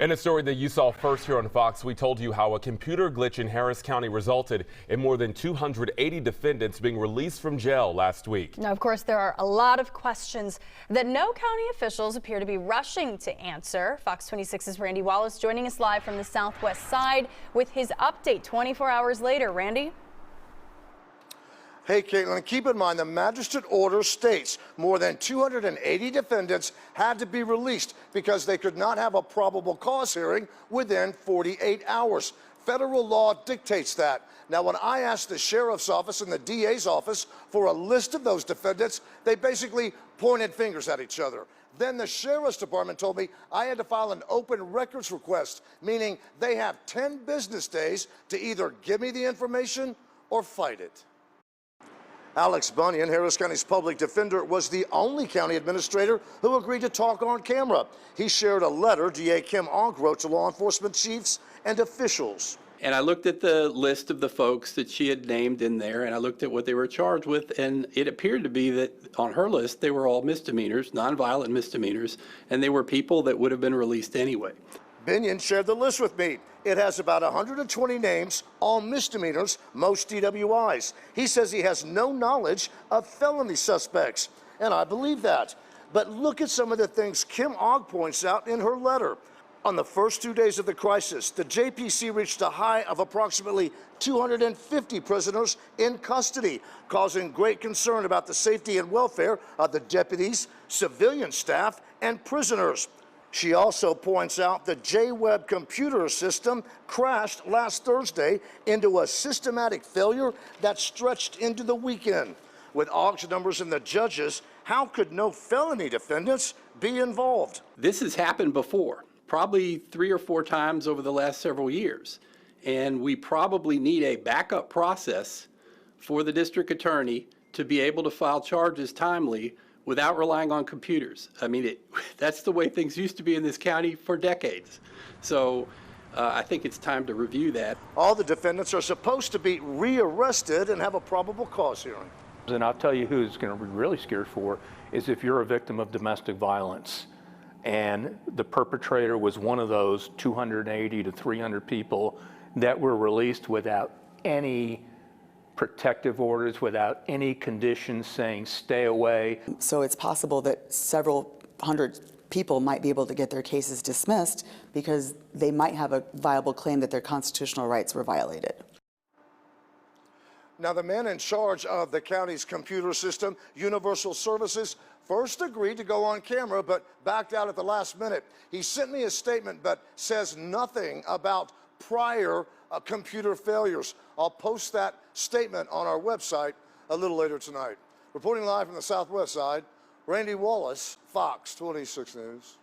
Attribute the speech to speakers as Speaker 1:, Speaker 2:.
Speaker 1: In a story that you saw first here on Fox, we told you how a computer glitch in Harris County resulted in more than 280 defendants being released from jail last week.
Speaker 2: Now, of course, there are a lot of questions that no county officials appear to be rushing to answer. Fox 26's Randy Wallace joining us live from the southwest side with his update 24 hours later. Randy?
Speaker 3: Hey, Caitlin, keep in mind the magistrate order states more than 280 defendants had to be released because they could not have a probable cause hearing within 48 hours. Federal law dictates that. Now, when I asked the sheriff's office and the DA's office for a list of those defendants, they basically pointed fingers at each other. Then the sheriff's department told me I had to file an open records request, meaning they have 10 business days to either give me the information or fight it. Alex Bunyan, Harris County's public defender, was the only county administrator who agreed to talk on camera. He shared a letter DA Kim Ogg wrote to law enforcement chiefs and officials.
Speaker 4: And I looked at the list of the folks that she had named in there, and I looked at what they were charged with, and it appeared to be that on her list they were all misdemeanors, nonviolent misdemeanors, and they were people that would have been released anyway.
Speaker 3: Bunyan shared the list with me. It has about 120 names, all misdemeanors, most DWIs. He says he has no knowledge of felony suspects, and I believe that. But look at some of the things Kim Ogg points out in her letter. On the first 2 days of the crisis, the JPC reached a high of approximately 250 prisoners in custody, causing great concern about the safety and welfare of the deputies, civilian staff, and prisoners. She also points out the J-Web computer system crashed last Thursday into a systematic failure that stretched into the weekend. With Ogg's numbers and the judges, how could no felony defendants be involved?
Speaker 4: This has happened before, probably 3 or 4 times over the last several years. And we probably need a backup process for the district attorney to be able to file charges timely without relying on computers. I mean, that's the way things used to be in this county for decades. So I think it's time to review that.
Speaker 3: All the defendants are supposed to be rearrested and have a probable cause hearing.
Speaker 5: And I'll tell you who's going to be really scared for is if you're a victim of domestic violence and the perpetrator was one of those 280 to 300 people that were released without any protective orders, without any conditions saying stay away.
Speaker 6: So it's possible that several hundred people might be able to get their cases dismissed because they might have a viable claim that their constitutional rights were violated.
Speaker 3: Now, the man in charge of the county's computer system, Universal Services, first agreed to go on camera but backed out at the last minute. He sent me a statement but says nothing about prior computer failures. I'll post that statement on our website a little later tonight. Reporting live from the southwest side, Randy Wallace, Fox 26 News.